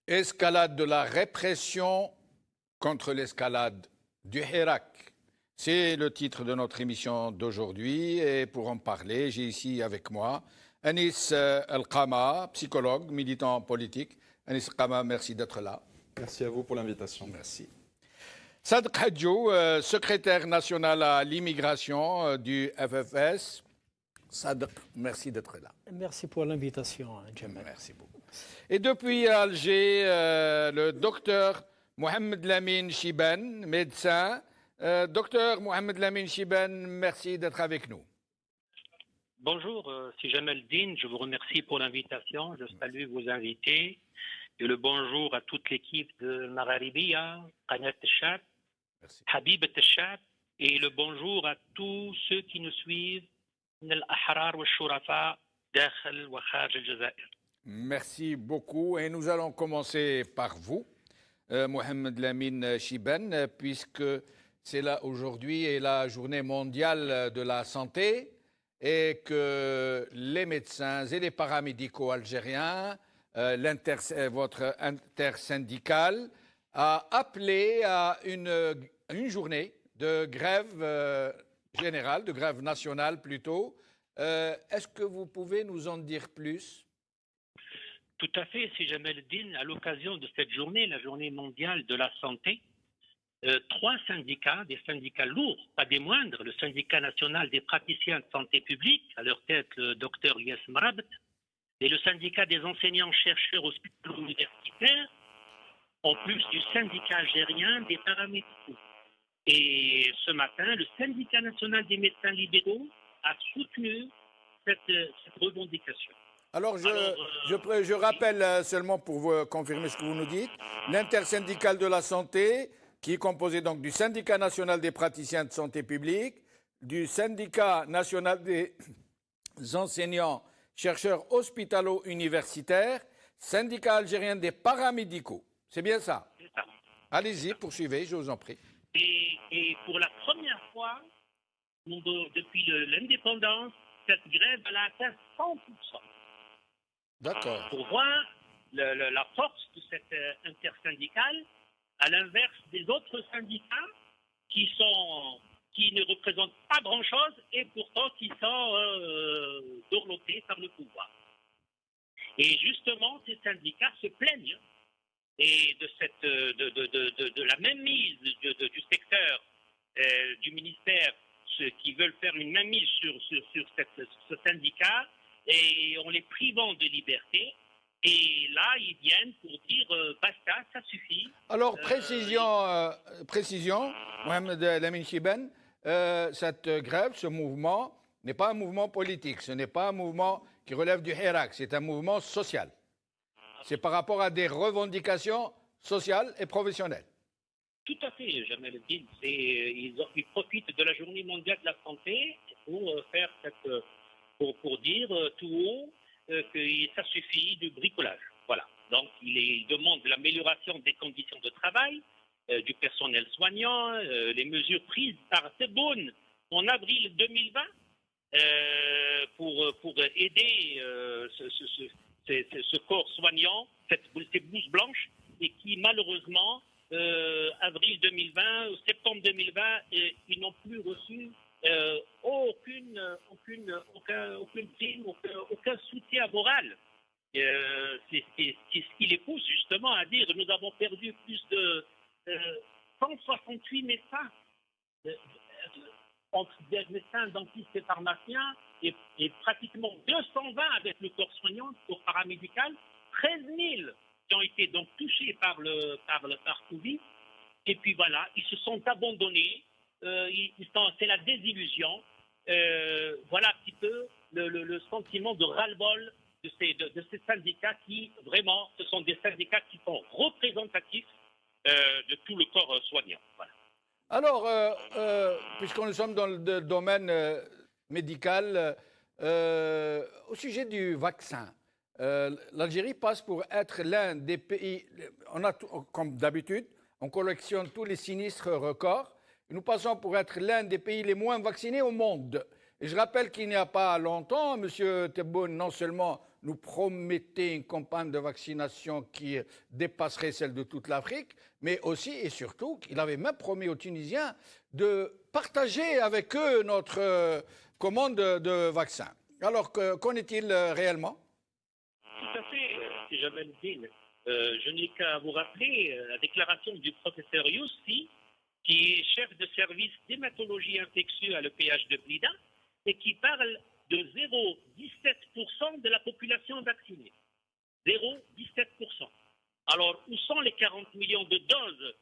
Escalade de la répression contre l'escalade du Hirak. C'est le titre de notre émission d'aujourd'hui et pour en parler, j'ai ici avec moi Anis El-Qama, psychologue, militant politique. Anis El-Qama, merci d'être là. Merci à vous pour l'invitation. Merci. Sadr Hadjou, secrétaire national à l'immigration du FFS. Sadr, merci d'être là. Merci pour l'invitation, Jamal. Merci beaucoup. Et depuis Alger, le docteur Mohamed Lamine Chiban, médecin. Docteur Mohamed Lamine Chiban, merci d'être avec nous. Bonjour, c'est Jamal Din. Je vous remercie pour l'invitation. Je salue vos invités. Et le bonjour à toute l'équipe de Magharibiya, Qanat al-Shab, Habib al-Shab. Et le bonjour à tous ceux qui nous suivent, al-Ahrar wal-Shurafa, dakhil wa kharj al-Jazair. Merci beaucoup. Et nous allons commencer par vous, Mohamed Lamine Chiban, puisque c'est là aujourd'hui est la journée mondiale de la santé et que les médecins et les paramédicaux algériens, votre intersyndical, a appelé à une journée de grève générale, de grève nationale plutôt. Est-ce que vous pouvez nous en dire plus ? Tout à fait, c'est Jamal Din. À l'occasion de cette journée, la journée mondiale de la santé, trois syndicats, des syndicats lourds, pas des moindres, le syndicat national des praticiens de santé publique, à leur tête le docteur Yes Mrabt, et le syndicat des enseignants-chercheurs hospitalo universitaires, en plus du syndicat algérien des paramédicaux. Et ce matin, le syndicat national des médecins libéraux a soutenu cette revendication. Alors, je rappelle seulement pour vous confirmer ce que vous nous dites, l'intersyndicale de la santé, qui est composé donc du syndicat national des praticiens de santé publique, du syndicat national des enseignants chercheurs hospitalo-universitaires, syndicat algérien des paramédicaux. C'est bien ça? C'est ça. Allez-y, poursuivez, je vous en prie. Et pour la première fois, depuis l'indépendance, cette grève elle a atteint 100%. D'accord. Pour voir la force de cette intersyndicale, à l'inverse des autres syndicats qui ne représentent pas grand-chose et pourtant qui sont dorlotés par le pouvoir. Et justement, ces syndicats se plaignent et de la mainmise du secteur du ministère, ceux qui veulent faire une mainmise sur ce syndicat et en les privant de liberté. Et là, ils viennent pour dire basta, ça suffit. Alors, précision, Mohamed Lamine Chiban, cette grève, ce mouvement, n'est pas un mouvement politique, ce n'est pas un mouvement qui relève du Hirak, c'est un mouvement social. C'est par rapport à des revendications sociales et professionnelles. Tout à fait, Jamal Eddin. Ils profitent de la journée mondiale de la santé pour dire tout haut que ça suffit du bricolage. Voilà. Donc, ils demandent l'amélioration des conditions de travail, du personnel soignant, les mesures prises par Tebboune en avril 2020 pour aider ce corps soignant, ces blouses blanches, et qui malheureusement, avril 2020, septembre 2020, ils n'ont plus reçu aucune prime, aucun soutien moral. C'est ce qui les pousse justement à dire nous avons perdu plus de 168 médecins, entre des médecins, dentistes et pharmaciens, et pratiquement 220 avec le corps soignant, le corps paramédical, 13 000 qui ont été donc touchés par Covid. Et puis voilà, ils se sont abandonnés. C'est la désillusion. Voilà un petit peu le sentiment de ras-le-bol de ces syndicats qui, vraiment, ce sont des syndicats qui sont représentatifs de tout le corps soignant. Voilà. Alors, puisque nous sommes dans le domaine médical, au sujet du vaccin, l'Algérie passe pour être l'un des pays, comme d'habitude, on collectionne tous les sinistres records, et nous passons pour être l'un des pays les moins vaccinés au monde. Et je rappelle qu'il n'y a pas longtemps, M. Tebboune non seulement nous promettait une campagne de vaccination qui dépasserait celle de toute l'Afrique, mais aussi et surtout qu'il avait même promis aux Tunisiens de partager avec eux notre commande de vaccins. Alors, qu'en est-il réellement? Tout à fait, c'est Jamel Din. Je n'ai qu'à vous rappeler la déclaration du professeur Youssi, qui est chef de service d'hématologie infectieuse à l'EPH de Blida, et qui parle de 0,17% de la population vaccinée. 0,17%. Alors, où sont les 40 millions de doses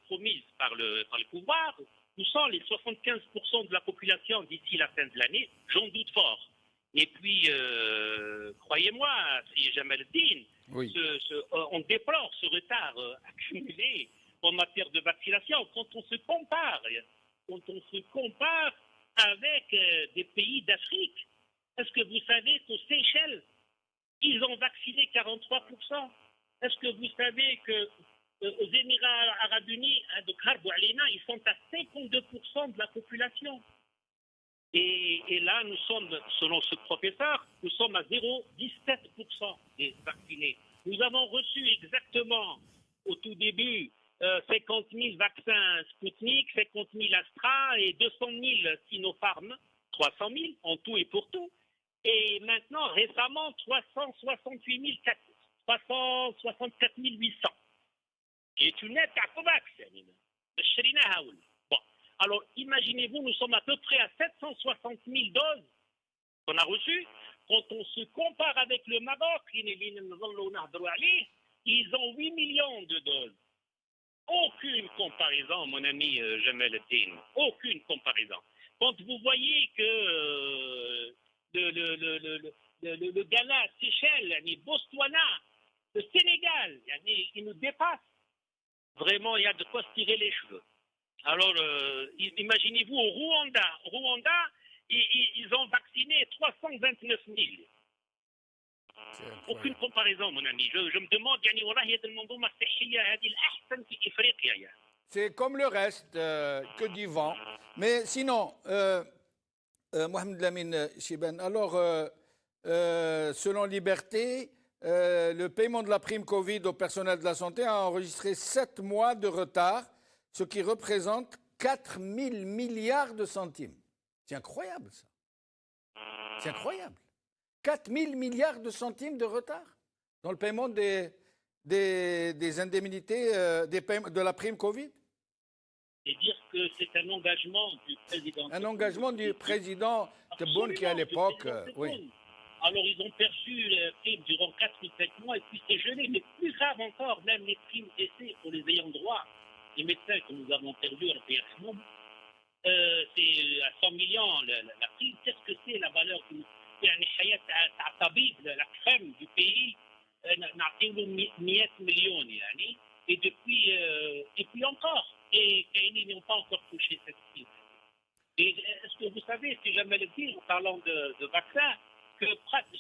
promises par le pouvoir? Où sont les 75% de la population d'ici la fin de l'année? J'en doute fort. Et puis, croyez-moi, si Jamel Din, Oui. on déplore ce retard accumulé en matière de vaccination quand on se compare avec des pays d'Afrique. Est-ce que vous savez qu'aux Seychelles, ils ont vacciné 43%? Est-ce que vous savez qu'aux Émirats arabes unis, de Kharb Alina, ils sont à 52% de la population? Et là, nous sommes, selon ce professeur, nous sommes à 0,17% des vaccinés. Nous avons reçu exactement, au tout début, 50 000 vaccins Sputnik, 50 000 Astra et 200 000 Sinopharm, 300 000 en tout et pour tout. Et maintenant, récemment, 364 800. Qui est une nette à Covax. Bon, alors imaginez-vous, nous sommes à peu près à 760 000 doses qu'on a reçues. Quand on se compare avec le Maroc, ils ont 8 millions de doses. Aucune comparaison, mon ami Jamel Eddin. Aucune comparaison. Quand vous voyez que le Ghana, Seychelles, Botswana, le Sénégal, ils nous dépassent, vraiment, il y a de quoi se tirer les cheveux. Alors, imaginez-vous au Rwanda. Au Rwanda, ils ont vacciné 329 000. Aucune comparaison, mon ami. Je me demande, c'est comme le reste, que du vent. Mais sinon, Mohamed Lamine Chiben, alors, selon Liberté, le paiement de la prime Covid au personnel de la santé a enregistré 7 mois de retard, ce qui représente 4 000 milliards de centimes. C'est incroyable, ça. C'est incroyable. 4 000 milliards de centimes de retard dans le paiement des indemnités de la prime Covid. Et dire que c'est un engagement du président. Un engagement du président Tebboune qui, à l'époque, oui. Alors, ils ont perçu les primes durant 4 ou 5 mois et puis c'est gelé. Mais plus grave encore, même les primes d'essai pour les ayants droit, les médecins que nous avons perdus à l'opération, c'est à 100 millions la prime. Qu'est-ce que c'est la valeur du la crème du pays? نعطيله 100 millions. Et puis encore. Et ils n'ont pas encore touché cette prime. Et est-ce que vous savez, si jamais le dire, en parlant de vaccins, que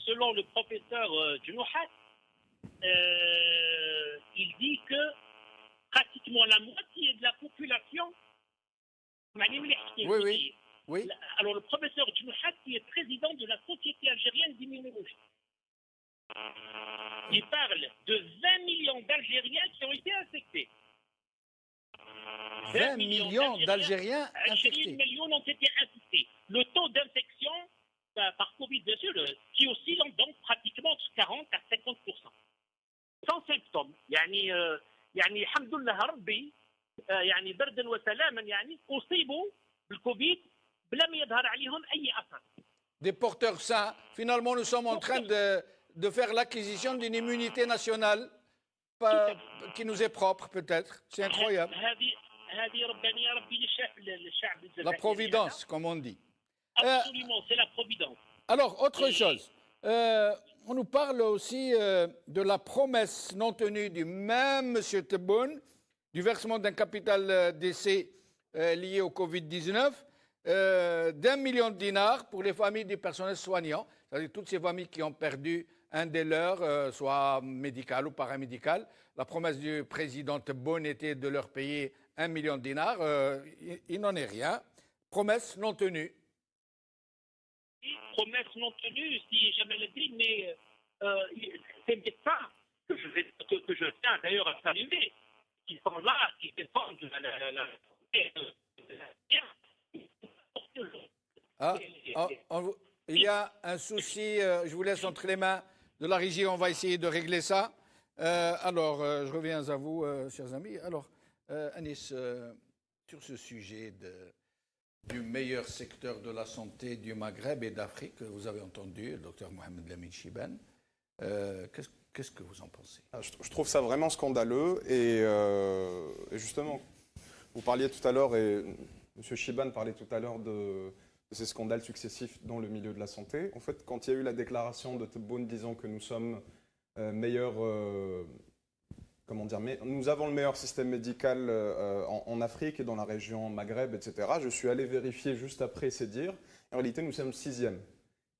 selon le professeur Djouhat, il dit que pratiquement la moitié de la population. Oui. Alors le professeur Djouhat, qui est président de la Société algérienne d'immunologie, il parle de 20 millions d'Algériens qui ont été infectés. 20 millions d'Algériens infectés. 20 millions ont été infectés. Le taux d'infection par Covid, bien sûr, qui oscille donc pratiquement entre 40 à 50%. Sans symptômes. يعني الحمد لله ربي يعني بردا وسلاما يعني أصيبوا بالكوفيد بلا ما يظهر عليهم أي أثر. Des porteurs sains. Finalement, nous sommes en train de faire l'acquisition d'une immunité nationale qui nous est propre, peut-être. C'est incroyable. La providence, comme on dit. Absolument, c'est la providence. Alors, autre chose. On nous parle aussi de la promesse non tenue du même M. Tebboune, du versement d'un capital d'essai lié au Covid-19, d'1 million de dinars pour les familles du personnel soignant, c'est-à-dire toutes ces familles qui ont perdu un des leurs, soit médical ou paramédical. La promesse du président Tebboune était de leur payer 1 million de dinars. Il n'en est rien. Promesse non tenue. Promesse non tenue, si jamais le dit, mais ces médecins que je tiens d'ailleurs à saluer, qui sont là, qui défendent il y a un souci, je vous laisse entre les mains de la régie, on va essayer de régler ça. Je reviens à vous, chers amis. Alors, Anis, sur ce sujet du meilleur secteur de la santé du Maghreb et d'Afrique, vous avez entendu le docteur Mohamed Lamine Chiban. Qu'est-ce que vous en pensez? Je trouve ça vraiment scandaleux. Et justement, vous parliez tout à l'heure, et M. Chiban parlait tout à l'heure de ces scandales successifs dans le milieu de la santé. En fait, quand il y a eu la déclaration de Tebboune disant que nous sommes meilleurs, nous avons le meilleur système médical en Afrique et dans la région Maghreb, etc. Je suis allé vérifier juste après ces dires. En réalité, nous sommes 6e.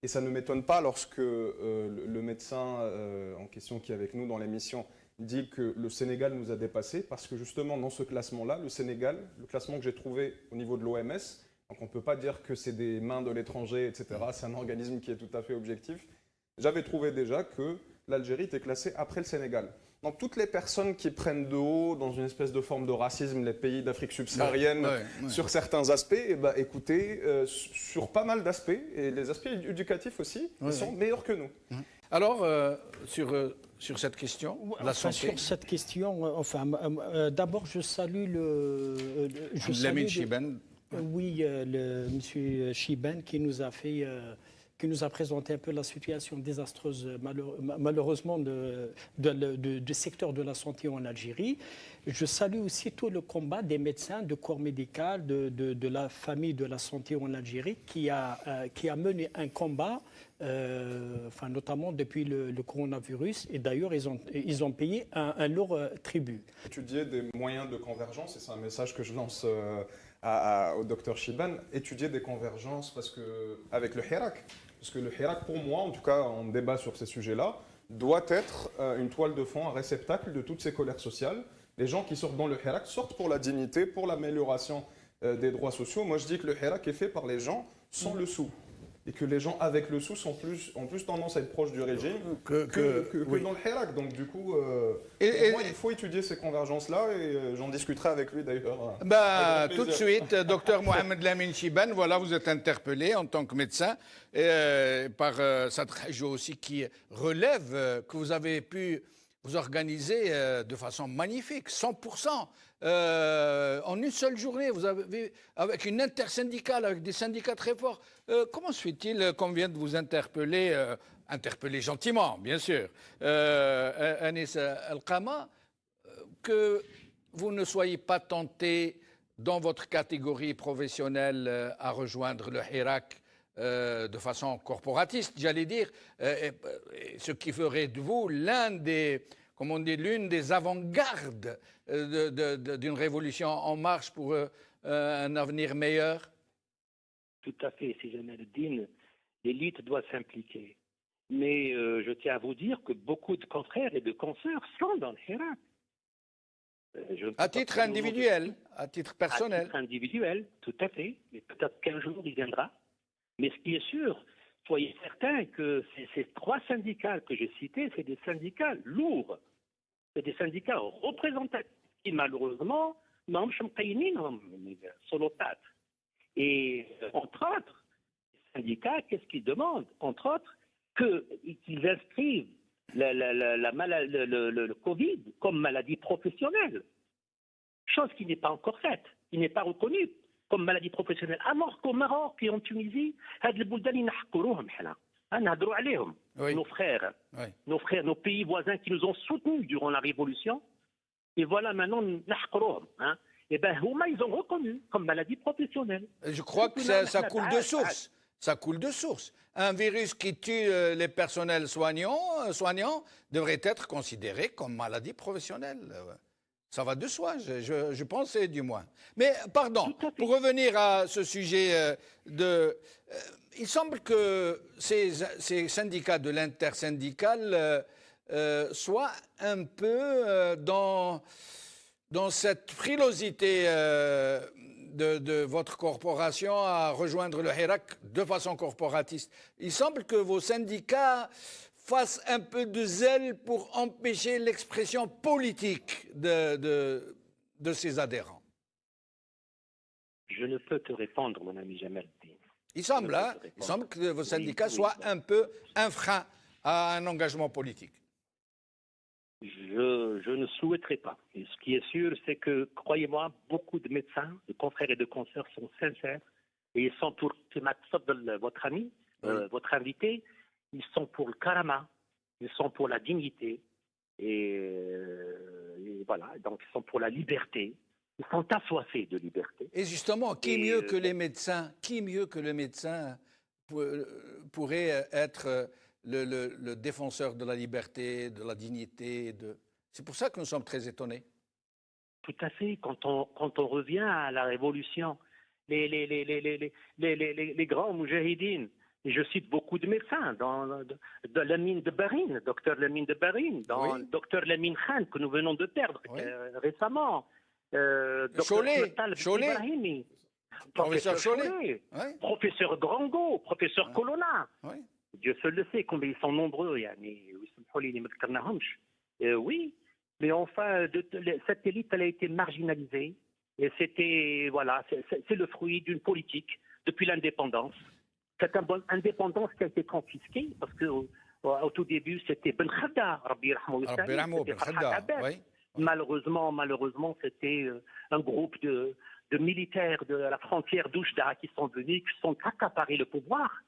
Et ça ne m'étonne pas lorsque le médecin en question qui est avec nous dans l'émission dit que le Sénégal nous a dépassés, parce que justement dans ce classement-là, le Sénégal, le classement que j'ai trouvé au niveau de l'OMS, donc on ne peut pas dire que c'est des mains de l'étranger, etc. C'est un organisme qui est tout à fait objectif. J'avais trouvé déjà que l'Algérie était classée après le Sénégal. Donc toutes les personnes qui prennent de haut, dans une espèce de forme de racisme, les pays d'Afrique subsaharienne, sur certains aspects, écoutez, sur pas mal d'aspects, et les aspects éducatifs aussi, ils sont meilleurs que nous. Alors, sur cette question, la santé. Sur cette question, d'abord, je salue Lamine Chiban. Oui, M. Chiban qui nous a présenté un peu la situation désastreuse, malheureusement, du secteur de la santé en Algérie. Je salue aussi tout le combat des médecins, du corps médical, de la famille de la santé en Algérie, qui a mené un combat, notamment depuis le coronavirus. Et d'ailleurs, ils ont payé un lourd tribut. Étudier des moyens de convergence, et c'est un message que je lance au docteur Chiban, étudier des convergences avec le Hirak. Parce que le Hirak, pour moi, en tout cas, on débat sur ces sujets-là, doit être une toile de fond, un réceptacle de toutes ces colères sociales. Les gens qui sortent dans le Hirak sortent pour la dignité, pour l'amélioration des droits sociaux. Moi, je dis que le Hirak est fait par les gens sans le sou. Et que les gens avec le sou ont plus tendance à être proches du régime que dans le Hirak. Donc du coup, pour moi, il faut étudier ces convergences-là et j'en discuterai avec lui d'ailleurs. Tout de suite, docteur Mohamed Lamine Chiban, voilà, vous êtes interpellé en tant que médecin par Sadkhajo aussi qui relève que vous avez pu vous organiser de façon magnifique, 100%. En une seule journée, vous avez, avec une intersyndicale, avec des syndicats très forts. Comment se fait-il qu'on vienne de vous interpeller, interpeller gentiment, bien sûr, Anis Al-Qama, que vous ne soyez pas tenté dans votre catégorie professionnelle à rejoindre le Hirak de façon corporatiste, j'allais dire, ce qui ferait de vous l'une des avant-gardes d'une révolution en marche pour un avenir meilleur? Tout à fait, si jamais le din, l'élite doit s'impliquer. Mais je tiens à vous dire que beaucoup de confrères et de consoeurs sont dans le Hirak. À titre individuel, à titre personnel. À titre individuel, tout à fait. Et peut-être qu'un jour il viendra. Mais ce qui est sûr, soyez certains que ces trois syndicats que j'ai cités, c'est des syndicats lourds. C'est des syndicats représentatifs qui, malheureusement, n'ont pas solotat. Et entre autres, les syndicats, qu'est-ce qu'ils demandent? Entre autres, qu'ils inscrivent le Covid comme maladie professionnelle. Chose qui n'est pas encore faite, qui n'est pas reconnue comme maladie professionnelle. Alors qu'au Maroc et en Tunisie, nos frères, nos pays voisins qui nous ont soutenus durant la Révolution, et voilà maintenant, et bien, ils ont reconnu comme maladie professionnelle. Je crois que ça coule de source. Ça coule de source. Un virus qui tue les personnels soignants devrait être considéré comme maladie professionnelle. Ça va de soi, je pensais du moins. Mais pardon, pour revenir à ce sujet il semble que ces syndicats de l'intersyndicale soient un peu dans cette frilosité de votre corporation à rejoindre le Hirak de façon corporatiste. Il semble que vos syndicats fasse un peu de zèle pour empêcher l'expression politique de ses adhérents? Je ne peux te répondre, mon ami Jamel. Il semble que vos syndicats soient un peu un frein à un engagement politique. Je ne souhaiterais pas. Et ce qui est sûr, c'est que, croyez-moi, beaucoup de médecins, de confrères et de consoeurs sont sincères et ils sont pour votre ami, votre invité, ils sont pour le karama, ils sont pour la dignité et voilà, donc ils sont pour la liberté. Ils sont assoiffés de liberté. Et justement, qui mieux que les médecins, pourrait être le défenseur de la liberté, de la dignité C'est pour ça que nous sommes très étonnés. Tout à fait. Quand on revient à la révolution, les grands moujahidines, et je cite beaucoup de médecins, dans Lamine de Barine, docteur Lamine de Barine, docteur Lamine Khan, que nous venons de perdre récemment, Cholet, professeur Cholet, professeur Grango, professeur Colonna. Dieu seul le sait combien ils sont nombreux. Oui, mais enfin, cette élite, elle a été marginalisée. Et c'est le fruit d'une politique depuis l'indépendance. Cette indépendance qui a été confisquée, parce qu'au tout début, c'était Ben Khadda, Rabbi Rahmou, Malheureusement, c'était un groupe de militaires de la frontière d'Oujda qui sont venus, qui sont accaparés le pouvoir.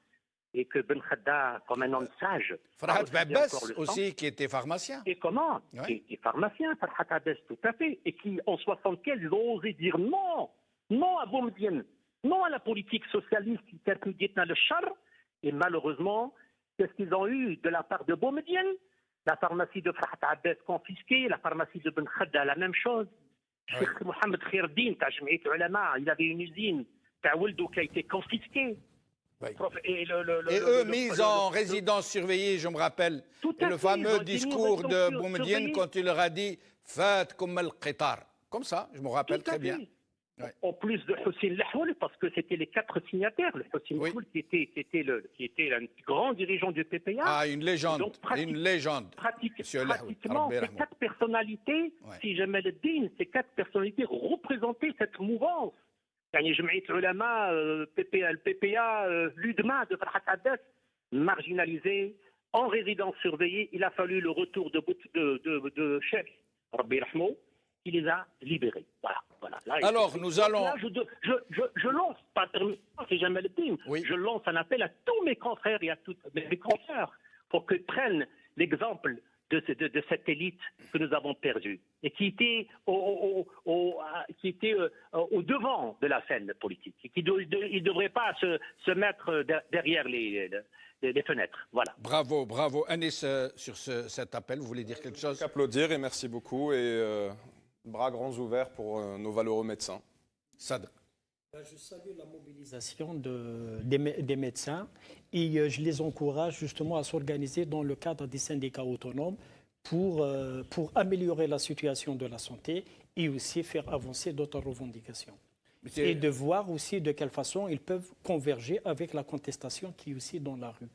Et que Ben Khadda, comme un homme sage... Farhat Abbas aussi, qui était pharmacien. Et comment Qui était pharmacien, Farhat Abbas, tout à fait. Et qui, en 1975, ils ont osé dire non à Boumediene, non à la politique socialiste qui perpétuait le char. Et malheureusement, qu'est-ce qu'ils ont eu de la part de Boumediene? La pharmacie de Farhat Abbas confisquée, la pharmacie de Ben Khadda, la même chose. Cheikh Mohamed Khirdine, il avait une usine, Taouldo, qui a été confisquée. Et eux mis en résidence surveillée, je me rappelle. Et le fameux discours de Boumediene quand il leur a dit « Fat comme al-Qitar ». Comme ça, je me rappelle très bien. En plus de Hossein Lahoul, parce que c'était les 4 signataires. Le Hossein Lahoul qui était un grand dirigeant du PPA. Ah, une légende. Donc, pratiquement, ces 4 personnalités, si jamais le digne, ces 4 personnalités représentaient cette mouvance. جمعية علماء le PPA, l'UDMA de Farhat Abbas, marginalisé, en résidence surveillée. Il a fallu le retour de Cheikh Rabbi Rahmou, qui les a libérés. Voilà. Là, alors, nous allons... Là, je lance, pas terminé, c'est jamais le team, je lance un appel à tous mes confrères et à tous mes confrères pour qu'ils prennent l'exemple de cette élite que nous avons perdue et qui était au devant de la scène politique et qui ne devrait pas se mettre derrière les fenêtres. Voilà. Bravo. Anis, sur cet appel, vous voulez dire quelque chose? Applaudir et merci beaucoup et bras grands ouverts pour nos valeureux médecins. Sadr. Je salue la mobilisation des médecins et je les encourage justement à s'organiser dans le cadre des syndicats autonomes pour améliorer la situation de la santé et aussi faire avancer d'autres revendications. Et de voir aussi de quelle façon ils peuvent converger avec la contestation qui est aussi dans la rue.